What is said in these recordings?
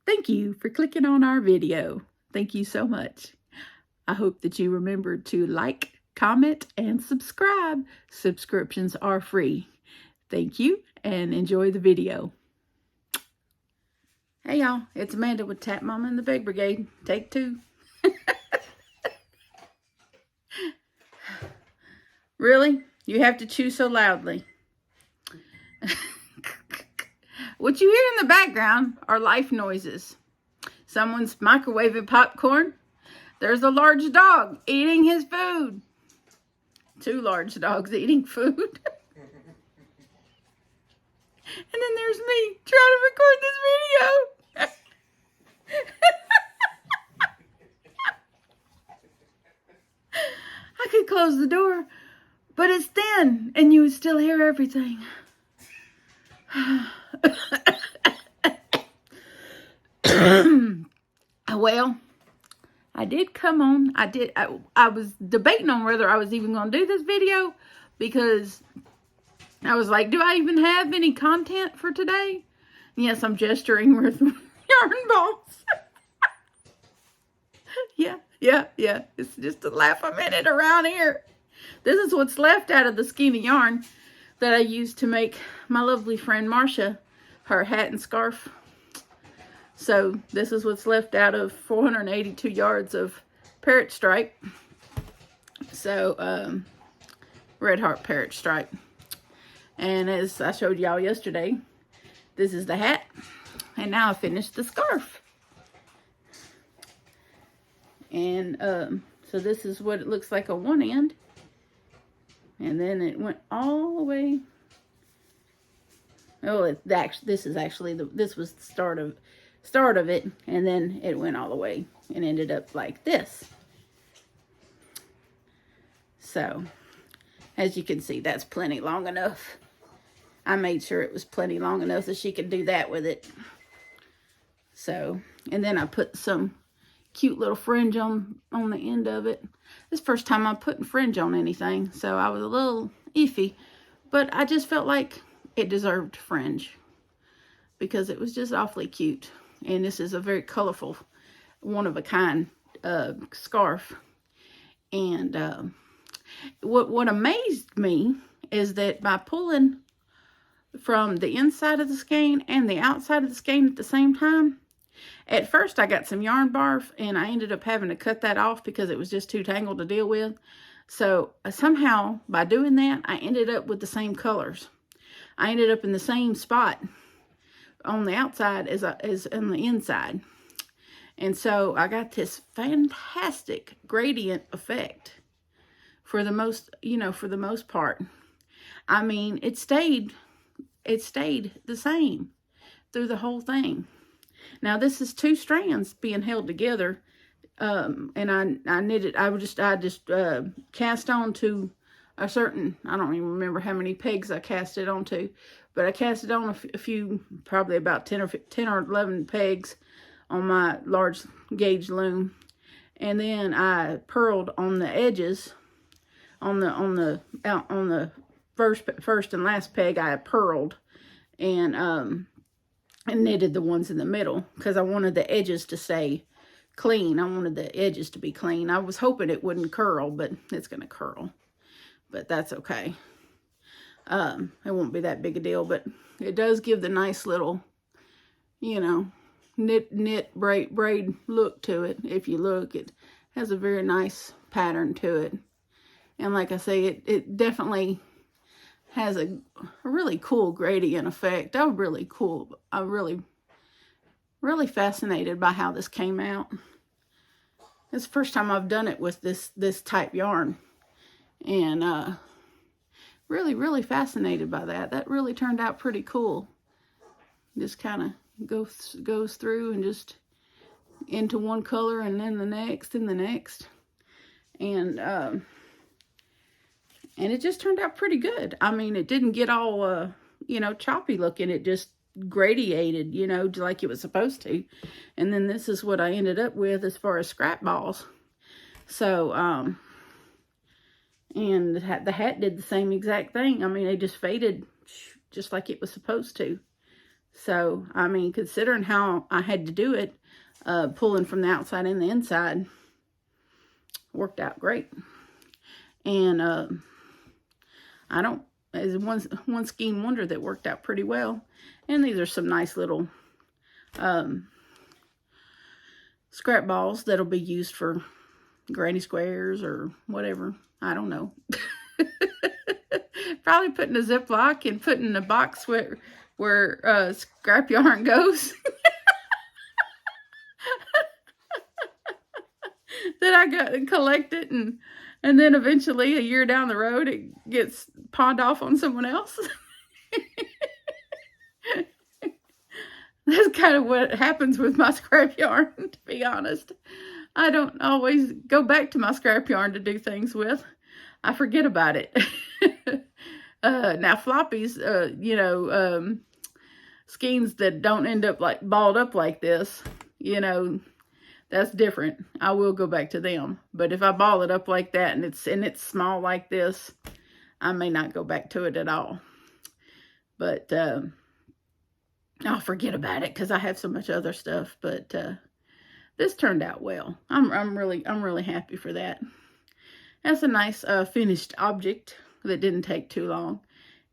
Thank you for clicking on our video. Thank you so much. I hope that you remember to like, comment, and subscribe. Subscriptions are free. Thank you and enjoy the video. Hey y'all, it's Amanda with Tap Mama and the Big Brigade. Take 2. Really? You have to chew so loudly. What you hear in the background are life noises. Someone's microwaving popcorn. There's a large dog eating his food. 2 large dogs eating food. And then there's me trying to record this video. I could close the door, but it's thin and you would still hear everything. Well, I did come on. I was debating on whether I was even going to do this video because I was like, do I even have any content for today? Yes, I'm gesturing with yarn balls. Yeah. It's just a laugh a minute around here. This is what's left out of the skein of yarn that I used to make my lovely friend Marcia her hat and scarf. So this is what's left out of 482 yards of parrot stripe. So red heart parrot stripe. And as I showed y'all yesterday, this is the hat. And now I finished the scarf. And so this is what it looks like on one end. And then it went all the way. Oh, this is actually this was the start of it, and then it went all the way and ended up like this. So, as you can see, that's plenty long enough. I made sure it was plenty long enough that she could do that with it. So, and then I put some cute little fringe on the end of it. This is the first time I'm putting fringe on anything, so I was a little iffy, but I just felt like it deserved fringe because it was just awfully cute. And this is a very colorful, one-of-a-kind scarf. And what amazed me is that by pulling from the inside of the skein and the outside of the skein at the same time, at first I got some yarn barf and I ended up having to cut that off because it was just too tangled to deal with. So somehow by doing that, I ended up with the same colors. I ended up in the same spot on the outside as on the inside. And so I got this fantastic gradient effect for the most part. I mean, it stayed the same through the whole thing. Now this is 2 strands being held together, and I knitted. I just cast on to a certain, I don't even remember how many pegs I cast it onto, but I cast it on a few, probably about 10 or 11 pegs on my large gauge loom, and then I purled on the edges, on the first and last peg. I purled and knitted the ones in the middle because I wanted the edges to stay clean. I wanted the edges to be clean. I was hoping it wouldn't curl, but it's going to curl. But that's okay. It won't be that big a deal, but it does give the nice little, knit braid look to it. If you look, it has a very nice pattern to it. And like I say, it definitely has a really cool gradient effect. I'm really fascinated by how this came out. It's the first time I've done it with this type yarn. And really fascinated by that. That really turned out pretty cool. Just kind of goes through and just into one color and then the next and the next. And it just turned out pretty good. I mean, it didn't get all, choppy looking. It just gradiated, like it was supposed to. And then this is what I ended up with as far as scrap balls. So, and the hat did the same exact thing. I mean, they just faded just like it was supposed to. So, I mean, considering how I had to do it, pulling from the outside and the inside, worked out great. And I don't, as one skein wonder that worked out pretty well. And these are some nice little scrap balls that'll be used for granny squares or whatever. I don't know. Probably put in a Ziploc and put in a box where scrap yarn goes. That I got and collect it, and then eventually a year down the road it gets pawned off on someone else. That's kind of what happens with my scrap yarn, to be honest. I don't always go back to my scrap yarn to do things with. I forget about it. Now floppies, you know, skeins that don't end up like balled up like this, you know, that's different. I will go back to them. But if I ball it up like that and it's small like this, I may not go back to it at all. But I'll forget about it because I have so much other stuff. But this turned out well. I'm really happy for that. That's a nice finished object that didn't take too long.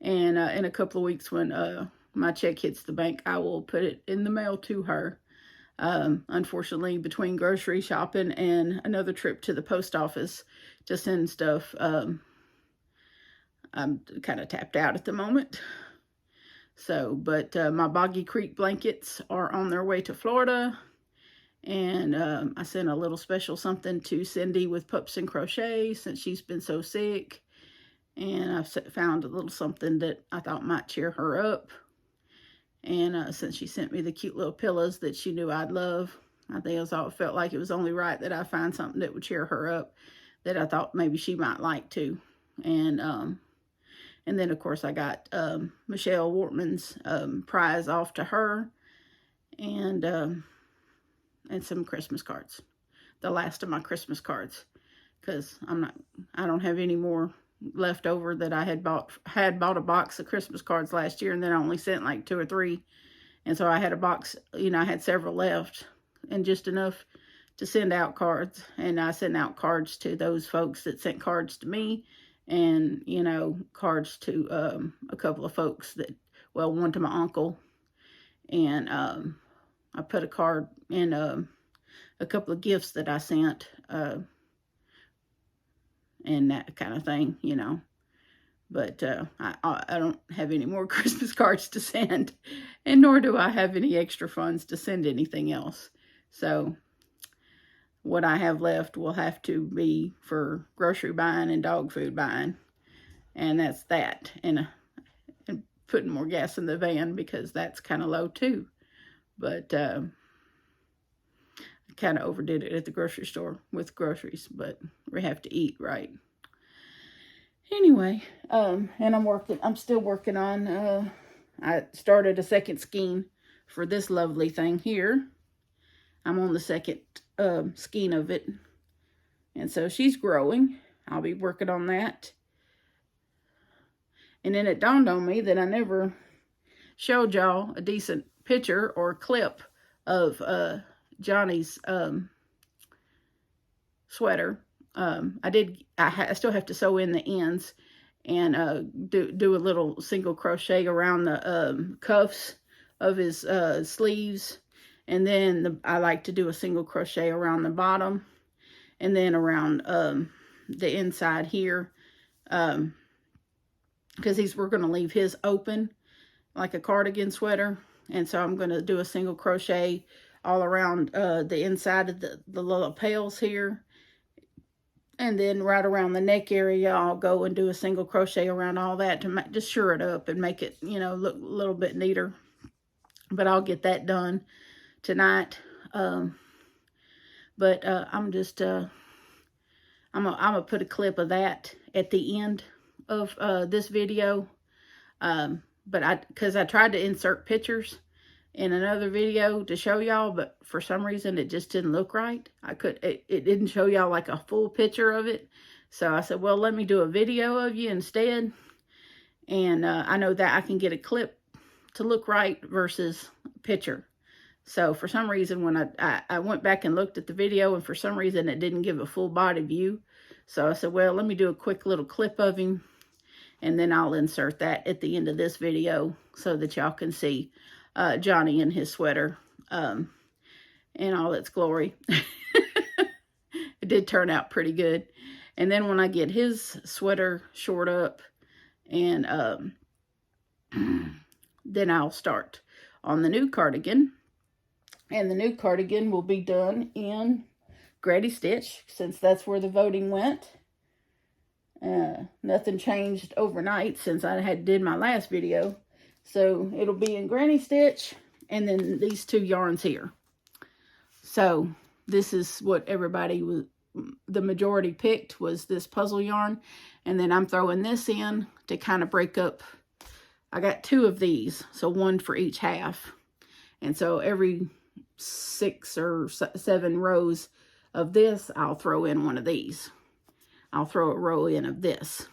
And in a couple of weeks when my check hits the bank, I will put it in the mail to her. Unfortunately, between grocery shopping and another trip to the post office to send stuff, I'm kind of tapped out at the moment. So, but my Boggy Creek blankets are on their way to Florida. And I sent a little special something to Cindy with Pups and Crochet since she's been so sick. And I've found a little something that I thought might cheer her up. And since she sent me the cute little pillows that she knew I'd love, I think it felt like it was only right that I find something that would cheer her up that I thought maybe she might like too. And then of course I got Michelle Wortman's prize off to her, and some Christmas cards, the last of my Christmas cards, because I don't have any more left over that I had bought a box of Christmas cards last year, and then I only sent like 2 or 3, and so I had a box, you know, I had several left and just enough to send out cards. And I sent out cards to those folks that sent cards to me, and you know, cards to a couple of folks that, well, one to my uncle, and I put a card in a couple of gifts that I sent, and that kind of thing, you know. But I don't have any more Christmas cards to send, and nor do I have any extra funds to send anything else. So what I have left will have to be for grocery buying and dog food buying, and that's that. And putting more gas in the van because that's kind of low too. But I kind of overdid it at the grocery store with groceries, but we have to eat, right? Anyway, and I'm still working on, I started a second skein for this lovely thing here. I'm on the second skein of it, and so she's growing. I'll be working on that. And then it dawned on me that I never showed y'all a decent picture or clip of Johnny's sweater. I still have to sew in the ends and do a little single crochet around the cuffs of his sleeves, and then I like to do a single crochet around the bottom, and then around the inside here, because we're going to leave his open like a cardigan sweater. And so I'm going to do a single crochet all around the inside of the little lapels here. And then right around the neck area, I'll go and do a single crochet around all that to just shore it up and make it, you know, look a little bit neater. But I'll get that done tonight. But I'm just, I'm gonna put a clip of that at the end of this video. But because I tried to insert pictures in another video to show y'all, but for some reason it just didn't look right. It didn't show y'all like a full picture of it. So I said, well, let me do a video of you instead. And I know that I can get a clip to look right versus picture. So for some reason, when I went back and looked at the video, and for some reason it didn't give a full body view. So I said, well, let me do a quick little clip of him, and then I'll insert that at the end of this video so that y'all can see Johnny in his sweater in all its glory. It did turn out pretty good. And then when I get his sweater short up, and then I'll start on the new cardigan. And the new cardigan will be done in Granny Stitch, since that's where the voting went. Nothing changed overnight since I did my last video. So it'll be in Granny Stitch, and then these two yarns here. So this is what everybody was, the majority picked, was this puzzle yarn. And then I'm throwing this in to kind of break up. I got 2 of these, so 1 for each half. And so every 6 or 7 rows of this, I'll throw in one of these. I'll throw a row in of this.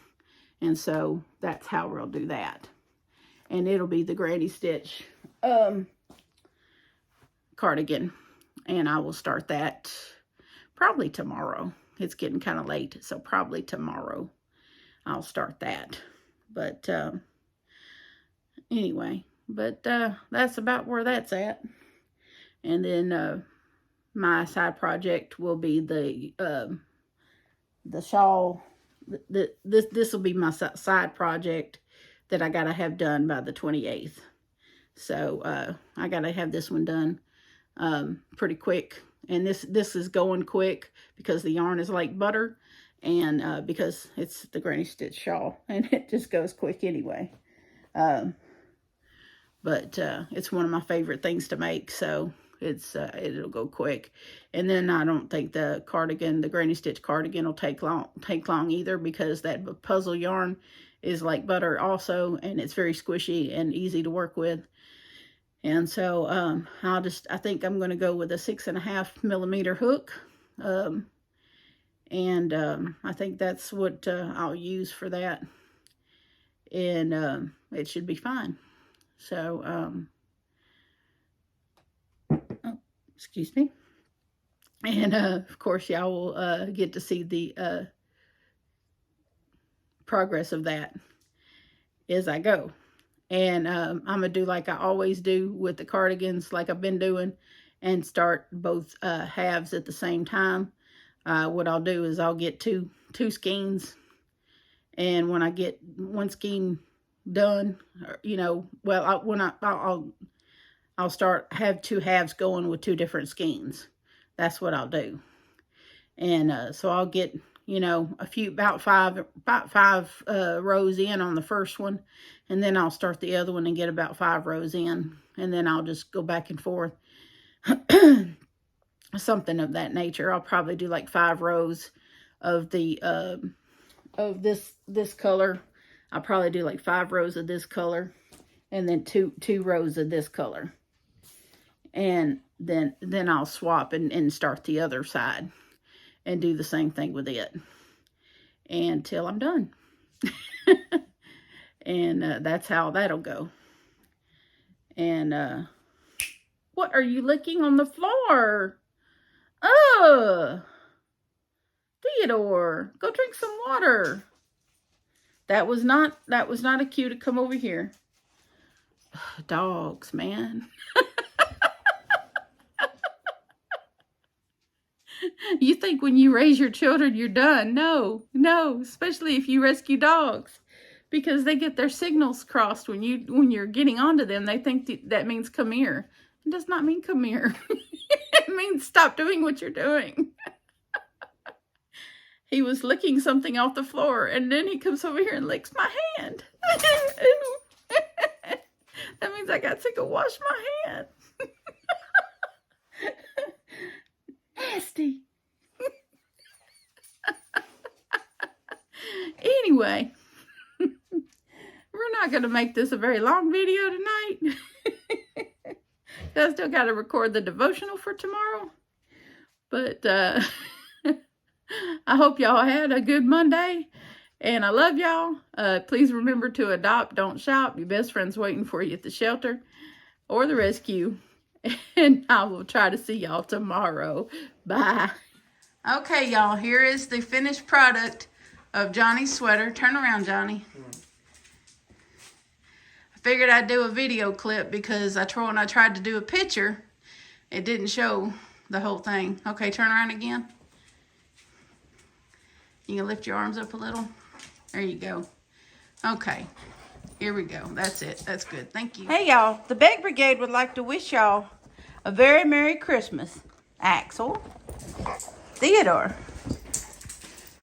And so that's how we'll do that. And it'll be the Granny Stitch cardigan. And I will start that probably tomorrow. It's getting kind of late, so probably tomorrow I'll start that. But anyway, but that's about where that's at. And then my side project will be the shawl. This will be my side project that I gotta have done by the 28th. So I gotta have this one done pretty quick. And this is going quick because the yarn is like butter, and because it's the Granny Stitch shawl, and it just goes quick anyway. But it's one of my favorite things to make, so it'll go quick. And then I don't think the cardigan, the Granny Stitch cardigan, will take long either, because that puzzle yarn is like butter also, and it's very squishy and easy to work with. And so I think I'm going to go with a 6.5 millimeter hook. And I think that's what I'll use for that. And it should be fine. So, oh, excuse me. And of course, y'all will get to see the progress of that as I go. And I'm going to do like I always do with the cardigans, like I've been doing, and start both halves at the same time. What I'll do is I'll get two skeins, and when I get one skein done, you know, well, I'll have 2 halves going with 2 different skeins. That's what I'll do. And so I'll get, you know, about five rows in on the first one, and then I'll start the other one and get about 5 rows in, and then I'll just go back and forth. Something of that nature. I'll probably do like 5 rows of the of this color. I'll probably do like 5 rows of this color, and then two rows of this color, and then I'll swap and start the other side and do the same thing with it until I'm done. And that's how that'll go. And what are you licking on the floor? Oh, Theodore, go drink some water. That was not a cue to come over here. Dogs, man. You think when you raise your children, you're done. No, especially if you rescue dogs, because they get their signals crossed when you're getting onto them. They think that means come here. It does not mean come here. It means stop doing what you're doing. He was licking something off the floor, and then he comes over here and licks my hand. That means I got to go wash my hand. Nasty. Anyway, we're not going to make this a very long video tonight. I still got to record the devotional for tomorrow. But I hope y'all had a good Monday. And I love y'all. Please remember to adopt, don't shop. Your best friend's waiting for you at the shelter or the rescue. And I will try to see y'all tomorrow. Bye. Okay, y'all. Here is the finished product of Johnny's sweater. Turn around, Johnny. I figured I'd do a video clip because when I tried to do a picture, it didn't show the whole thing. Okay, turn around again. You can lift your arms up a little. There you go. Okay, here we go. That's it. That's good. Thank you. Hey, y'all. The Bake Brigade would like to wish y'all a very Merry Christmas. Axel, Theodore,